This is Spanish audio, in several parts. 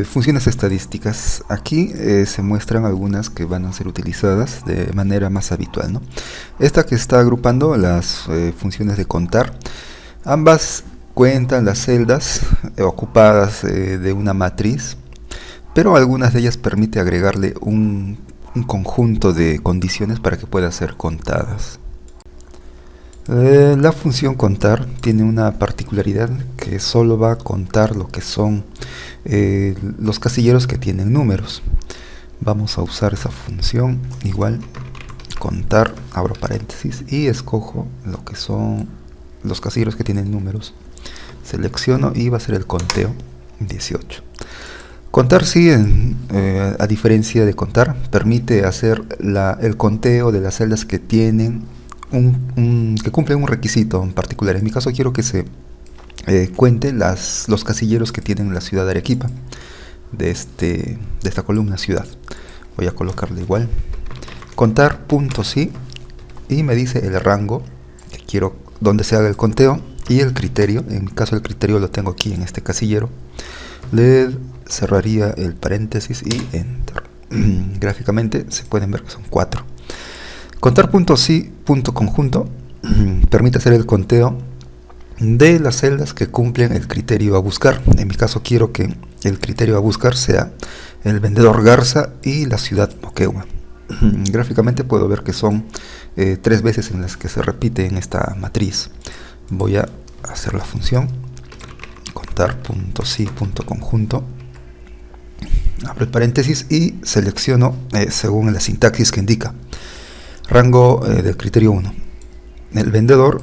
Funciones estadísticas. Aquí se muestran algunas que van a ser utilizadas de manera más habitual, ¿no? Esta que está agrupando las funciones de contar. Ambas cuentan las celdas ocupadas de una matriz, pero algunas de ellas permite agregarle un conjunto de condiciones para que puedan ser contadas. La función contar tiene una particularidad que solo va a contar lo que son los casilleros que tienen números. Vamos a usar esa función, igual contar, abro paréntesis y escojo lo que son los casilleros que tienen números. Selecciono y va a ser el conteo 18. Contar sí, a diferencia de contar, permite hacer el conteo de las celdas que tienen que cumplen un requisito en particular. En mi caso quiero que se cuente los casilleros que tienen la ciudad de Arequipa, de esta columna ciudad. Voy a colocarle igual contar punto sí, y me dice el rango que quiero donde se haga el conteo y el criterio. En mi caso el criterio lo tengo aquí en este casillero. Le cerraría el paréntesis y enter. Gráficamente se pueden ver que son 4. Contar punto sí punto conjunto permite hacer el conteo de las celdas que cumplen el criterio a buscar. En mi caso quiero que el criterio a buscar sea el vendedor Garza y la ciudad Moquegua. Gráficamente puedo ver que son 3 veces en las que se repite en esta matriz. Voy a hacer la función contar punto sí punto conjunto, abro el paréntesis y selecciono según la sintaxis que indica rango del criterio 1, el vendedor,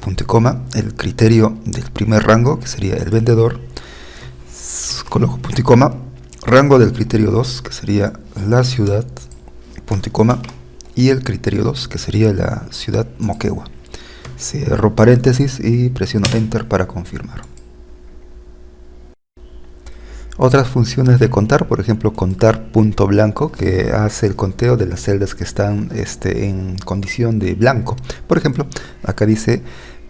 punto y coma, el criterio del primer rango, que sería el vendedor, coloco punto y coma, rango del criterio 2, que sería la ciudad, punto y coma, y el criterio 2, que sería la ciudad Moquegua. Cierro paréntesis y presiono enter para confirmar. Otras funciones de contar, por ejemplo, contar punto blanco, que hace el conteo de las celdas que están en condición de blanco. Por ejemplo, acá dice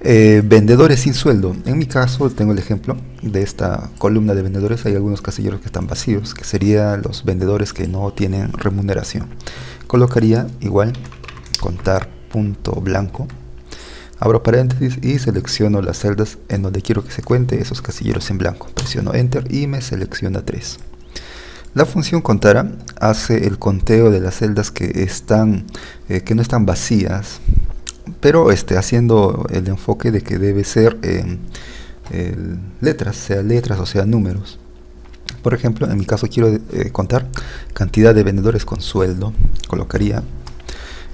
vendedores sin sueldo. En mi caso tengo el ejemplo de esta columna de vendedores. Hay algunos casilleros que están vacíos, que serían los vendedores que no tienen remuneración. Colocaría igual contar punto blanco, abro paréntesis y selecciono las celdas en donde quiero que se cuente esos casilleros en blanco. Presiono enter y me selecciona 3. La función contara hace el conteo de las celdas que no están vacías, pero haciendo el enfoque de que debe ser letras o sea números. Por ejemplo, en mi caso quiero contar cantidad de vendedores con sueldo. Colocaría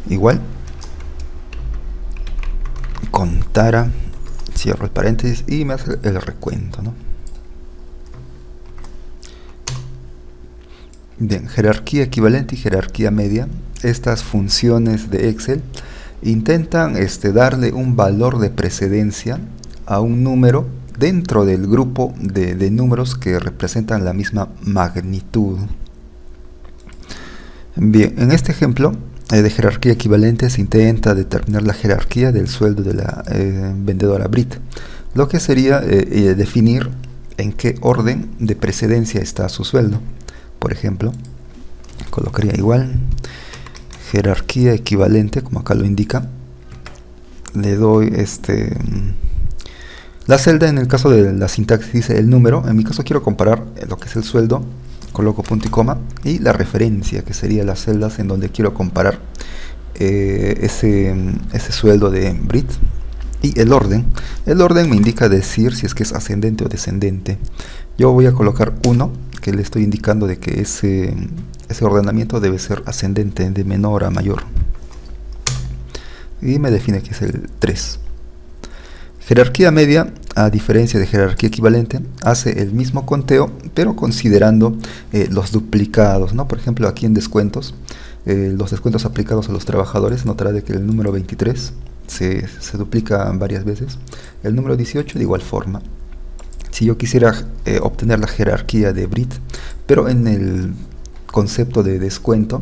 igual contara, cierro el paréntesis y me hace el recuento, ¿no? Bien, jerarquía equivalente y jerarquía media. Estas funciones de Excel intentan darle un valor de precedencia a un número dentro del grupo de números que representan la misma magnitud. Bien, en este ejemplo de jerarquía equivalente se intenta determinar la jerarquía del sueldo de la vendedora Brit, lo que sería definir en qué orden de precedencia está su sueldo. Por ejemplo, colocaría igual jerarquía equivalente, como acá lo indica, le doy la celda. En el caso de la sintaxis dice el número, en mi caso quiero comparar lo que es el sueldo, coloco punto y coma, y la referencia, que sería las celdas en donde quiero comparar ese sueldo de Brit, y el orden me indica decir si es que es ascendente o descendente. Yo voy a colocar 1, que le estoy indicando de que ese ordenamiento debe ser ascendente, de menor a mayor, y me define que es el 3. Jerarquía media, a diferencia de jerarquía equivalente, hace el mismo conteo, pero considerando los duplicados, ¿no? Por ejemplo, aquí en descuentos, los descuentos aplicados a los trabajadores, notará de que el número 23 se duplica varias veces, el número 18 de igual forma. Si yo quisiera obtener la jerarquía de Brit, pero en el concepto de descuento,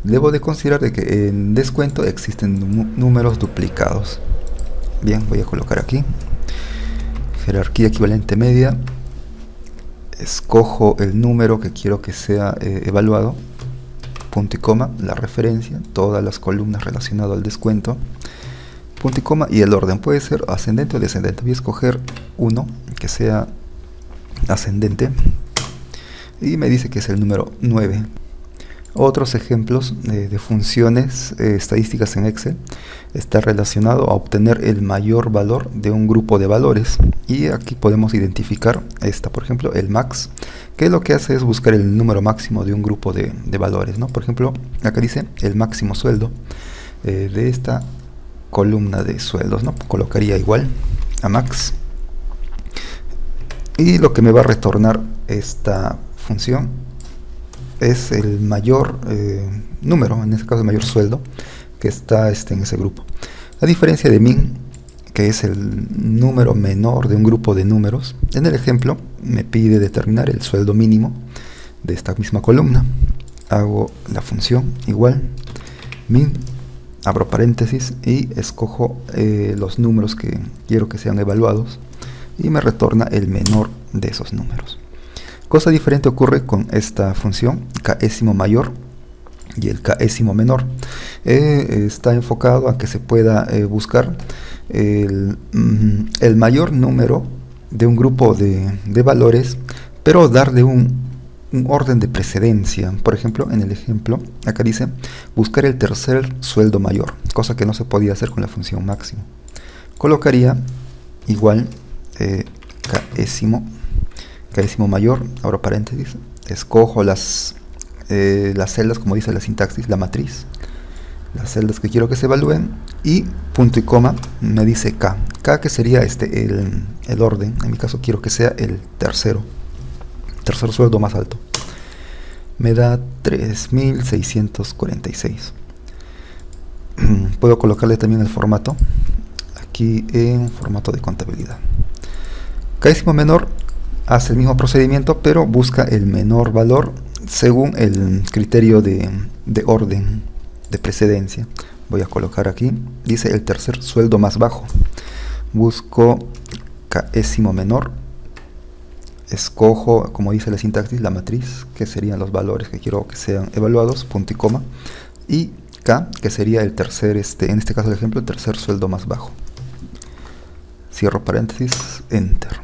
debo de considerar de que en descuento existen números duplicados. Bien, voy a colocar aquí jerarquía equivalente media, escojo el número que quiero que sea evaluado, punto y coma, la referencia, todas las columnas relacionadas al descuento, punto y coma, y el orden puede ser ascendente o descendente. Voy a escoger uno que sea ascendente y me dice que es el número 9. Otros ejemplos de funciones estadísticas en Excel está relacionado a obtener el mayor valor de un grupo de valores, y aquí podemos identificar esta, por ejemplo, el max, que lo que hace es buscar el número máximo de un grupo de valores, ¿no? Por ejemplo, acá dice el máximo sueldo de esta columna de sueldos, ¿no? Colocaría igual a max, y lo que me va a retornar esta función es el mayor número, en este caso el mayor sueldo que está en ese grupo. A diferencia de min, que es el número menor de un grupo de números, en el ejemplo me pide determinar el sueldo mínimo de esta misma columna. Hago la función igual min, abro paréntesis y escojo los números que quiero que sean evaluados, y me retorna el menor de esos números. Cosa diferente ocurre con esta función késimo mayor y el késimo menor. Está enfocado a que se pueda buscar el mayor número de un grupo de valores, pero darle un orden de precedencia. Por ejemplo, en el ejemplo acá dice buscar el tercer sueldo mayor, cosa que no se podía hacer con la función máximo. Colocaría igual késimo mayor, abro paréntesis, escojo las celdas, como dice la sintaxis, la matriz, las celdas que quiero que se evalúen, y punto y coma me dice k que sería el orden. En mi caso quiero que sea el tercer sueldo más alto, me da 3646. Puedo colocarle también el formato aquí en formato de contabilidad. Késimo menor hace el mismo procedimiento, pero busca el menor valor según el criterio de orden, de precedencia. Voy a colocar aquí, dice el tercer sueldo más bajo. Busco késimo menor, escojo, como dice la sintaxis, la matriz, que serían los valores que quiero que sean evaluados, punto y coma, y k, que sería el tercer, en este caso el ejemplo, el tercer sueldo más bajo. Cierro paréntesis, enter.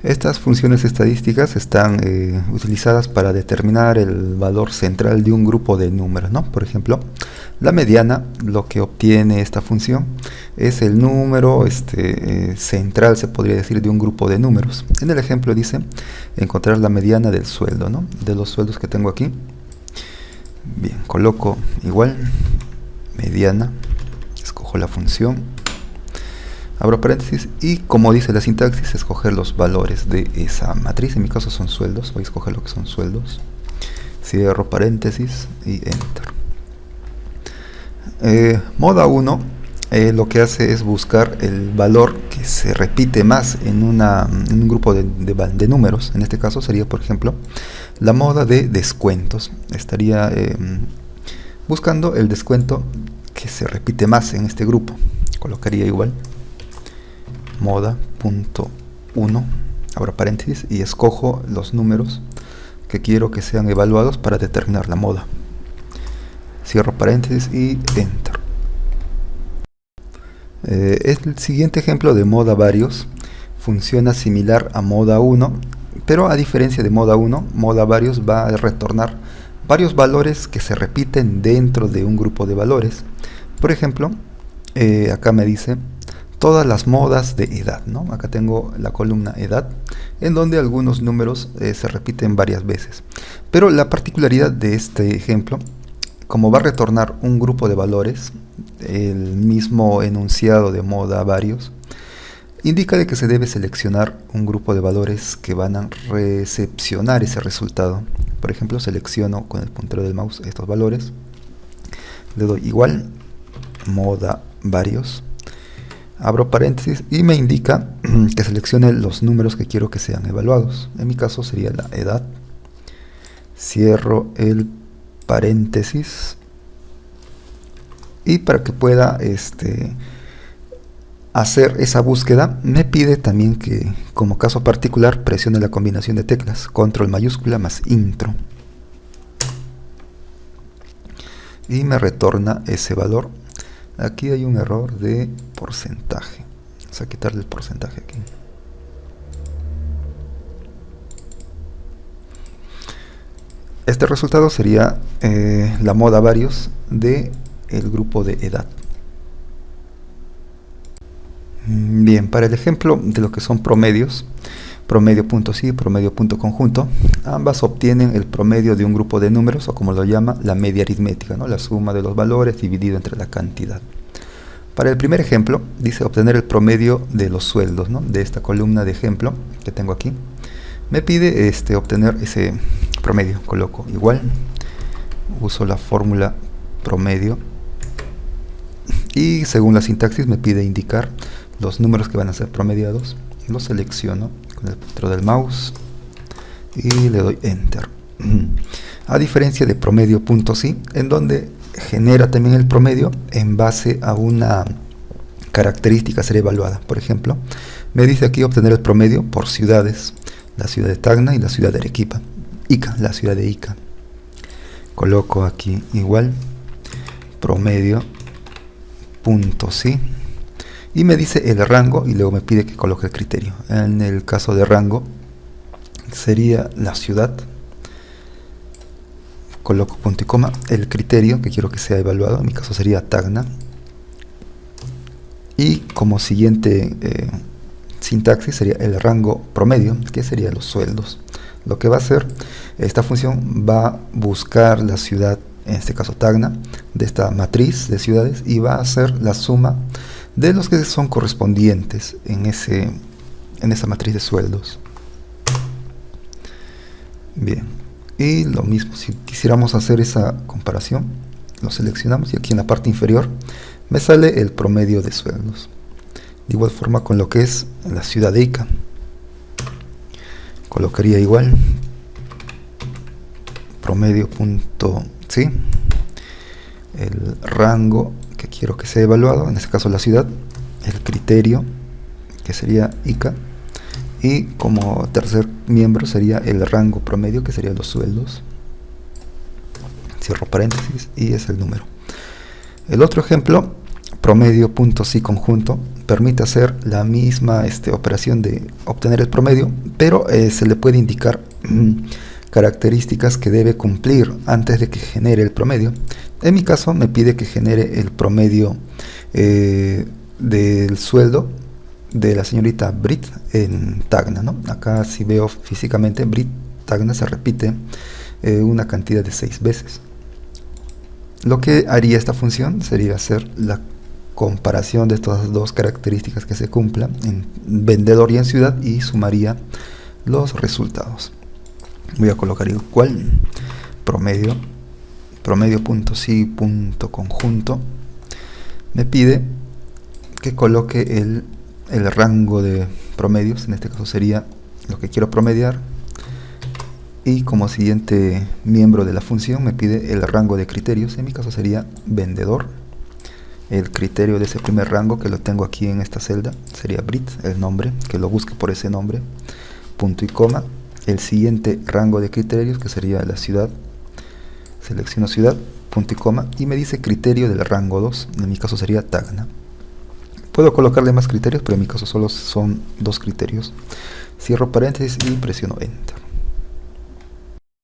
Estas funciones estadísticas están utilizadas para determinar el valor central de un grupo de números, ¿no? Por ejemplo, la mediana, lo que obtiene esta función es el número central, se podría decir, de un grupo de números. En el ejemplo dice encontrar la mediana del sueldo, ¿no? De los sueldos que tengo aquí. Bien, coloco igual mediana, escojo la función, abro paréntesis, y como dice la sintaxis, escoger los valores de esa matriz. En mi caso son sueldos, voy a escoger lo que son sueldos, cierro paréntesis y enter. Moda 1 lo que hace es buscar el valor que se repite más en un grupo de números. En este caso sería, por ejemplo, la moda de descuentos. Estaría buscando el descuento que se repite más en este grupo. Colocaría igual moda.1, abro paréntesis, y escojo los números que quiero que sean evaluados para determinar la moda. Cierro paréntesis y enter. El siguiente ejemplo de moda varios funciona similar a moda 1, pero a diferencia de moda 1, moda varios va a retornar varios valores que se repiten dentro de un grupo de valores. Por ejemplo, acá me dice todas las modas de edad, ¿no? Acá tengo la columna edad, en donde algunos números se repiten varias veces. Pero la particularidad de este ejemplo, como va a retornar un grupo de valores, el mismo enunciado de moda varios, indica de que se debe seleccionar un grupo de valores que van a recepcionar ese resultado. Por ejemplo, selecciono con el puntero del mouse estos valores, le doy igual, moda varios, abro paréntesis y me indica que seleccione los números que quiero que sean evaluados. En mi caso sería la edad. Cierro el paréntesis y para que pueda hacer esa búsqueda, me pide también que, como caso particular, presione la combinación de teclas control mayúscula más intro y me retorna ese valor. Aquí hay un error de porcentaje, vamos a quitarle el porcentaje aquí. Este resultado sería la moda varios de el grupo de edad. Bien, para el ejemplo de lo que son promedios, promedio punto sí, promedio punto conjunto, ambas obtienen el promedio de un grupo de números, o como lo llama, la media aritmética, ¿no? La suma de los valores dividido entre la cantidad. Para el primer ejemplo, dice obtener el promedio de los sueldos, ¿no? De esta columna de ejemplo que tengo aquí. Me pide obtener ese promedio, coloco igual, uso la fórmula promedio y según la sintaxis me pide indicar los números que van a ser promediados. Los selecciono con el puntero del mouse y le doy enter. A diferencia de promedio.sí, en donde genera también el promedio en base a una característica a ser evaluada. Por ejemplo, me dice aquí obtener el promedio por ciudades, la ciudad de Tacna y la ciudad de Arequipa, Ica, la ciudad de Ica. Coloco aquí igual promedio.sí y me dice el rango y luego me pide que coloque el criterio. En el caso de rango sería la ciudad, coloco punto y coma, el criterio que quiero que sea evaluado, en mi caso sería Tacna, y como siguiente sintaxis sería el rango promedio, que sería los sueldos. Lo que va a hacer esta función va a buscar la ciudad, en este caso Tacna, de esta matriz de ciudades, y va a hacer la suma de los que son correspondientes en esa matriz de sueldos. Bien, y lo mismo, si quisiéramos hacer esa comparación, lo seleccionamos y aquí en la parte inferior me sale el promedio de sueldos. De igual forma con lo que es la ciudad de Ica, colocaría igual promedio.sí, el rango que quiero que sea evaluado, en este caso la ciudad, el criterio que sería Ica, y como tercer miembro sería el rango promedio que serían los sueldos. Cierro paréntesis y es el número. El otro ejemplo, promedio.sí conjunto, permite hacer la misma operación de obtener el promedio, pero se le puede indicar características que debe cumplir antes de que genere el promedio. En mi caso me pide que genere el promedio del sueldo de la señorita Brit en Tacna, ¿no? Acá si veo físicamente Brit Tacna se repite una cantidad de 6 veces. Lo que haría esta función sería hacer la comparación de estas dos características que se cumplan en vendedor y en ciudad y sumaría los resultados. Voy a colocar igual promedio.sí.conjunto. Me pide que coloque el rango de promedios, en este caso sería lo que quiero promediar, y como siguiente miembro de la función me pide el rango de criterios, en mi caso sería vendedor. El criterio de ese primer rango, que lo tengo aquí en esta celda, sería Brit, el nombre, que lo busque por ese nombre, punto y coma. El siguiente rango de criterios, que sería la ciudad, selecciono ciudad, punto y coma, y me dice criterio del rango 2, en mi caso sería Tacna. Puedo colocarle más criterios, pero en mi caso solo son 2 criterios. Cierro paréntesis y presiono Enter.